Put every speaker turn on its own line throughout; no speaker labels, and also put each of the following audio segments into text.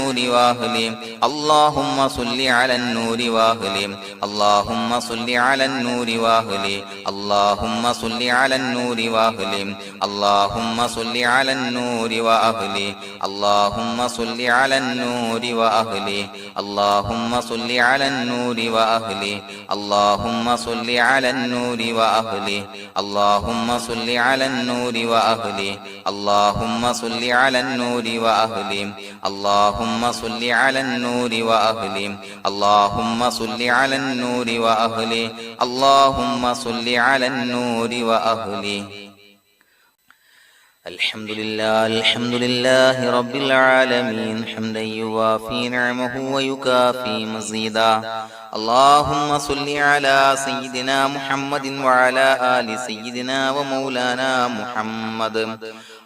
النور وأهله اللهم صل على النور وأهله اللهم صل على النور وأهله اللهم صل على النور وأهله اللهم صل على النور وأهله اللهم صل على النور وأهله اللهم صل على النور وأهله اللهم صل على النور وأهله اللهم صل على النور وأهله اللهم صل على النور وأهله اللهم صل على النور وأهله اللهم صل على النور وأهله اللهم صل على النور وأهله الحمد لله رب العالمين حمدا يوافي نعمه ويكافي مزيدا اللهم صل على سيدنا محمد وعلى آل سيدنا ومولانا محمد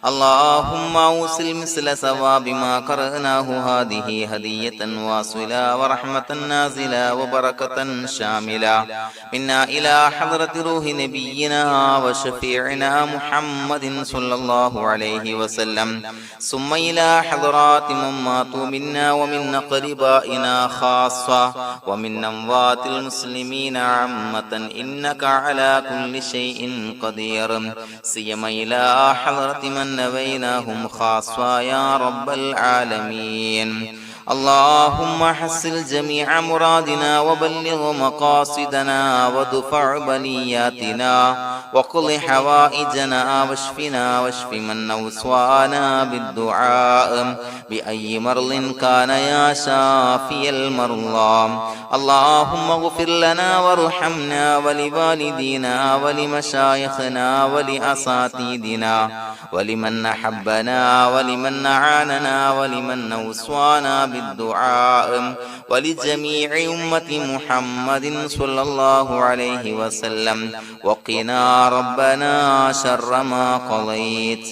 اللهم أوصل مثل ثواب ما قرأناه هذه هدية واصلة ورحمة نازلة وبركة شاملة منا إلى حضرة روح نبينا وشفيعنا محمد صلى الله عليه وسلم ثم إلى حضرات من ماتوا منا ومن أقربائنا خاصة ومن أموات المسلمين عامة إنك على كل شيء قدير سيما إلى حضرة من نبيناهم خاصة يا رب العالمين اللهم حصل جميع مرادنا وبلغ مقاصدنا ودفع بلياتنا وقض حوائجنا واشفنا واشف من أوصانا بالدعاء بأي مرض كان يا شافي المرضى اللهم اغفر لنا وارحمنا ولوالدينا ولمشايخنا ولأساتذتنا ولمن أحبنا ولمن أعاننا ولمن أوصانا بالدعاء ولجميع أمة محمد صلى الله عليه وسلم وقنا ربنا شر ما قضيت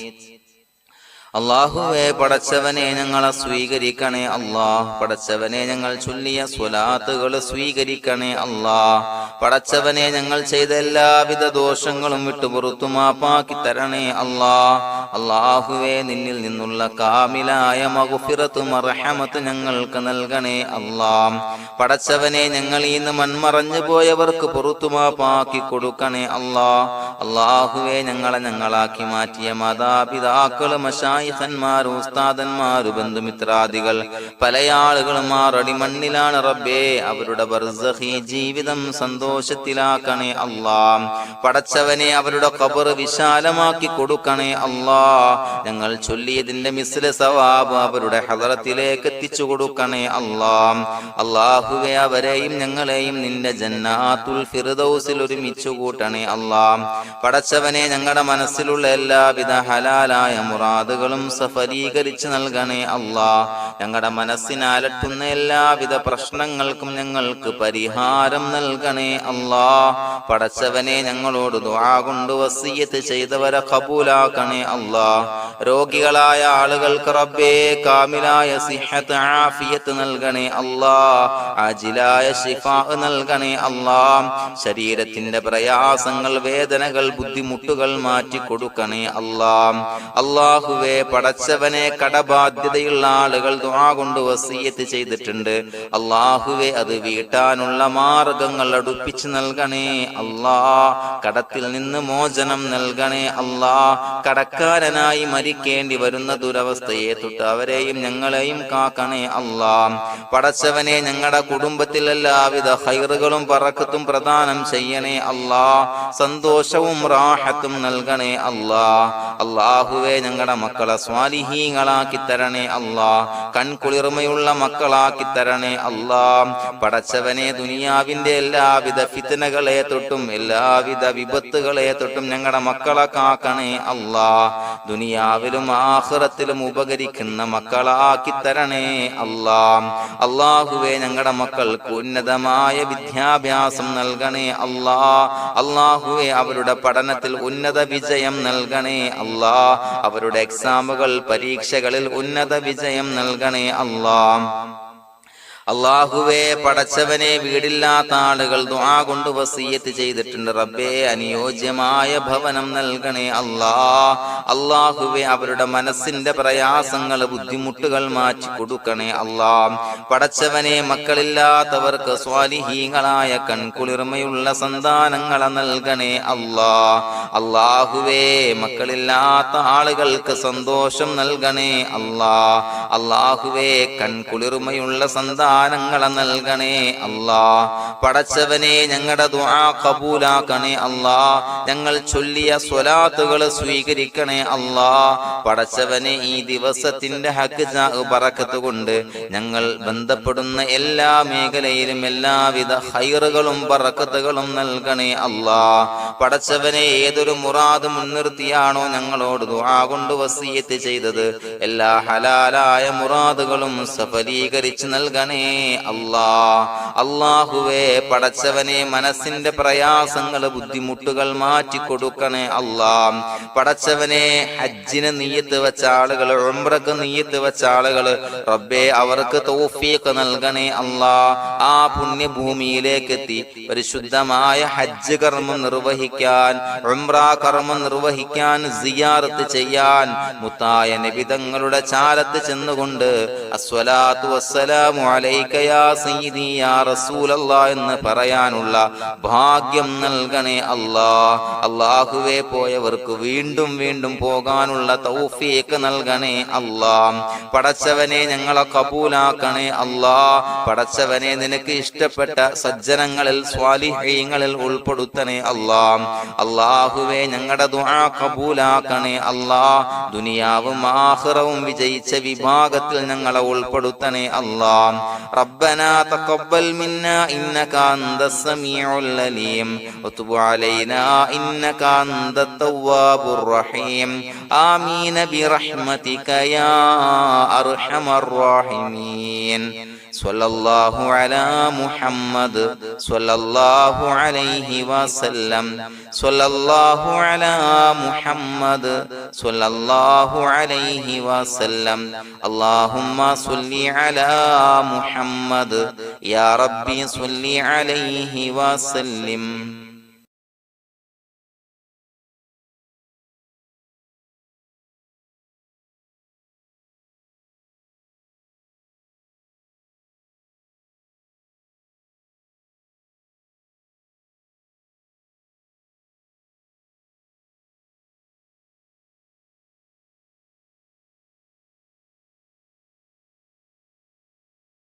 അല്ലാഹുവേ പടച്ചവനെ ഞങ്ങളെ സ്വീകരിക്കണേ അല്ലാഹ് പടച്ചവനെ ഞങ്ങൾ ചൊല്ലിയ സ്വലാത്തുകൾ സ്വീകരിക്കണേ അല്ലാഹ് പടച്ചവനെ ഞങ്ങൾ ചെയ്ത എല്ലാവിധ ദോഷങ്ങളും വിട്ടുപുറത്തു മാപ്പാക്കി തരണേ അല്ലാഹ് അല്ലാഹുവേ നിന്നിൽ നിന്നുള്ള കാമിലായ മഗ്ഫിറത്തും റഹ്മത്തും ഞങ്ങൾക്ക് നൽകണേ അല്ലാഹ് പടച്ചവനെ ഞങ്ങൾ ഇന്ന് മൺമറഞ്ഞു പോയവർക്ക് പുറത്തു മാപ്പാക്കി കൊടുക്കണേ അല്ലാഹ് അല്ലാഹുവേ ഞങ്ങളാക്കി മാറ്റിയ മാതാപിതാക്കളും ഖന്മാർ ഉസ്താദന്മാർ ബന്ധുമിത്രാദികൾ പല ആളുകളും ആറടി മണ്ണിലാണ് റബ്ബേ അവരുടെ ബർസഖി ജീവിതം സന്തോഷത്തിലാക്കണേ അല്ലാഹ് പടച്ചവനെ അവരുടെ ഖബർ വിശാലമാക്കി കൊടുക്കണേ അല്ലാഹ് ഞങ്ങൾ ചൊല്ലിയതിന്റെ മിസ്ല സവാബ് അവരുടെ ഹദറത്തിലേക്ക് എത്തിച്ചു കൊടുക്കണേ അല്ലാഹ് അല്ലാഹുവേ അവരെയും ഞങ്ങളെയും നിന്റെ ജന്നാത്തുൽ ഫിർദൗസിൽ ഒരുമിച്ചു കൂട്ടണേ അല്ലാഹ് പടച്ചവനെ ഞങ്ങളുടെ മനസ്സിലുള്ള എല്ലാവിധ ഹലാലായ മുറാദുകളും സഫലീകരിച്ച് നൽകണേ അല്ലാഹ് ഞങ്ങളുടെ മനസ്സിനെ അലട്ടുന്ന എല്ലാവിധ പ്രശ്നങ്ങൾക്കും ഞങ്ങൾക്ക് പരിഹാരം നൽകണേ അല്ലാഹ് പടച്ചവനെ ഞങ്ങളോട് ദുആ കൊണ്ട് വസിയ്യത്ത് ചെയ്തവരെ ഖബൂലാക്കണേ അല്ലാഹ് രോഗികളായ ആളുകൾക്ക് റബ്ബേ കാമിലായ സിഹത്ത് ആഫിയത്ത് നൽകണേ അല്ലാഹ് ആജിലായ ശിഫാ നൽകണേ അല്ലാഹ് ശരീരത്തിന്റെ പ്രയാസങ്ങൾ വേദനകൾ ബുദ്ധിമുട്ടുകൾ മാറ്റി കൊടുക്കണേ അല്ലാഹ് അല്ലാഹുവേ പടച്ചവനെ കടബാധ്യതയുള്ള ആളുകൾ ദുആ കൊണ്ട് വസിയ്യത്ത് ചെയ്തിട്ടുണ്ട് അല്ലാഹുവേ അത് വീട്ടാനുള്ള മാർഗങ്ങൾ അടുപ്പിച്ച് നൽകണേ അല്ലാഹ് കടത്തിൽ നിന്ന് മോചനം നൽകണേ അല്ലാഹ് കടക്കാരനായി മരിക്കേണ്ടി വരുന്ന ദുരവസ്ഥയെ തൊട്ട് അവരെയും ഞങ്ങളെയും കാക്കണേ അല്ലാഹ് പടച്ചവനെ ഞങ്ങളുടെ കുടുംബത്തിൽ എല്ലാവിധ ഖൈറുകളും ബറക്കത്തും പ്രദാനം ചെയ്യണേ അല്ലാഹ് സന്തോഷവും റാഹത്തും നൽകണേ അല്ലാഹ് അല്ലാഹുവേ ഞങ്ങളുടെ മക്കളെ സ്വാലിഹീങ്ങളാക്കി തരണേ അല്ലാഹ് കൺകുളിർമയുള്ള മക്കളാക്കി തരണേ അല്ലാഹ് പടച്ചവനെ ദുനിയാവിന്റെ എല്ലാവിധ ഫിത്നകളെ തൊട്ടും എല്ലാവിധ വിപത്തുകളെ തൊട്ടും ഞങ്ങളുടെ മക്കളെ കാക്കണേ അല്ലാഹ് ദുനിയാവിലും ആഖിറത്തിലും ഉപകരിക്കുന്ന മക്കളാക്കി തരണേ അല്ലാഹ് അല്ലാഹുവേ ഞങ്ങളുടെ മക്കൾക്ക് ഉന്നതമായ വിദ്യാഭ്യാസം നൽകണേ അല്ലാഹ് അല്ലാഹുവേ അവരുടെ പഠനത്തിൽ ഉന്നത വിജയം നൽകണേ അല്ലാഹ് അവരുടെ എക്സാമുകൾ പരീക്ഷകളിൽ ഉന്നത വിജയം നൽകണേ അല്ലാഹ് അല്ലാഹുവേ, പടച്ചവനെ, വീടില്ലാത്ത ആളുകൾ ദുആ കൊണ്ട് വസിയ്യത്ത് ചെയ്തിട്ടുണ്ട്. റബ്ബേ, അനുയോജ്യമായ ഭവനം നൽകണേ അല്ലാ. അല്ലാഹുവേ, അവരുടെ മനസ്സിന്റെ പ്രയാസങ്ങൾ, ബുദ്ധിമുട്ടുകൾ മാറ്റി കൊടുക്കണേ അല്ലാ. പടച്ചവനെ, മക്കളില്ലാത്തവർക്ക് സ്വാലിഹീങ്ങളായ കൺകുളിർമയുള്ള സന്താനങ്ങളെ നൽകണേ അല്ലാ. അല്ലാഹുവേ, മക്കളില്ലാത്ത ആളുകൾക്ക് സന്തോഷം നൽകണേ അല്ലാ. അല്ലാഹുവേ, കൺകുളിർമയുള്ള സന്താനങ്ങളെ നൽകണേ അല്ലാ. പടച്ചവനെ, ഞങ്ങളുടെ ദുആ ഖബൂലാക്കണേ അല്ലാ. ഞങ്ങൾ ചൊല്ലിയ സ്വലാത്തുകൾ സ്വീകരിക്കണേ അല്ലാ. പടച്ചവനെ, ഈ ദിവസത്തിന്റെ ഹഖ് ബറക്കത്ത് കൊണ്ട് ഞങ്ങൾ ബന്ധപ്പെടുന്ന എല്ലാ മേഖലയിലും എല്ലാവിധ ഖൈറുകളും ബറക്കത്തുകളും നൽകണേ അല്ലാ. പടച്ചവനെ, ഏതൊരു മുറാദ് മുൻനിർത്തിയാണോ ഞങ്ങളോട് ദുആ കൊണ്ട് വസിയ്യത്ത് ചെയ്തത്, എല്ലാ ഹലാലായ മുറാദുകളും സഫലീകരിച്ച് നൽകണേ അല്ലാ. അല്ലാഹുവേ, പടച്ചവനെ, മനസ്സിന്റെ പ്രയാസങ്ങൾ, ബുദ്ധിമുട്ടുകൾ മാറ്റി കൊടുക്കണേ അല്ലാ. പടച്ചവനെ, ഹജ്ജിന് നിയ്യത്ത് വെച്ച ആളുകൾ, ഉംറക്ക് നിയ്യത്ത് വെച്ച ആളുകൾ, റബ്ബേ, അവർക്ക് തൗഫീഖ് നൽകണേ അല്ലാ. ആ പുണ്യഭൂമിയിലേക്ക് എത്തി പരിശുദ്ധമായ ഹജ്ജ് കർമ്മം നിർവഹിക്കാൻ, ഉംറ കർമ്മം നിർവഹിക്കാൻ, സിയാറത്ത് ചെയ്യാൻ, മുത്തായ നബി തങ്ങളുടെ ചാരത്ത് ചെന്നുകൊണ്ട് അസ്സലാത്തു വസ്സലാമു അലൈക യാ സയ്യിദി യാ റസൂലല്ലാഹ് എന്ന് പറയാനുള്ള ഭാഗ്യം നൽകണേ അല്ലാ. അല്ലാഹുവേ, പോയവർക്ക് വീണ്ടും വീണ്ടും പോകാനുള്ള തൗഫീഖ് നൽകണേ അല്ലാ. പടച്ചവനെ, ഞങ്ങളെ കബൂലാക്കണേ അല്ലാ. പടച്ചവനെ, നിനക്ക് ഇഷ്ടപ്പെട്ട സജ്ജനങ്ങളിൽ, സ്വാലിഹീങ്ങളിൽ ഉൾപ്പെടുത്തണേ അല്ലാ. അല്ലാഹുവേ, ഞങ്ങളുടെ ദുആ കബൂലാക്കണേ അല്ലാ. ദുനിയാവും ആഖിറവും വിജയിച്ച വിഭാഗത്തിൽ ഞങ്ങളെ ഉൾപ്പെടുത്തണേ അല്ലാ. റബ്ബനാ തഖബ്ബൽ മിന്നാ ഇന്നക അൻതസ് സമീഉൽ അലീം വതുബ് അലൈനാ ഇന്നക അൻതത് തവ്വാബുർ റഹീം. ആമീൻ ബിറഹ്മതിക യാ അർഹമർ റഹീമീൻ. സ്വല്ലല്ലാഹു അലാ മുഹമ്മദ് സ്വല്ലല്ലാഹു അലൈഹി വസല്ലം. സ്വല്ലല്ലാഹു അലാ മുഹമ്മദ് സ്വല്ലല്ലാഹു അലൈഹി വസല്ലം. അല്ലാഹുമ്മ സ്വല്ലി അലാ മുഹമ്മദ് യാ റബ്ബി സ്വല്ലി അലൈഹി വസല്ലം.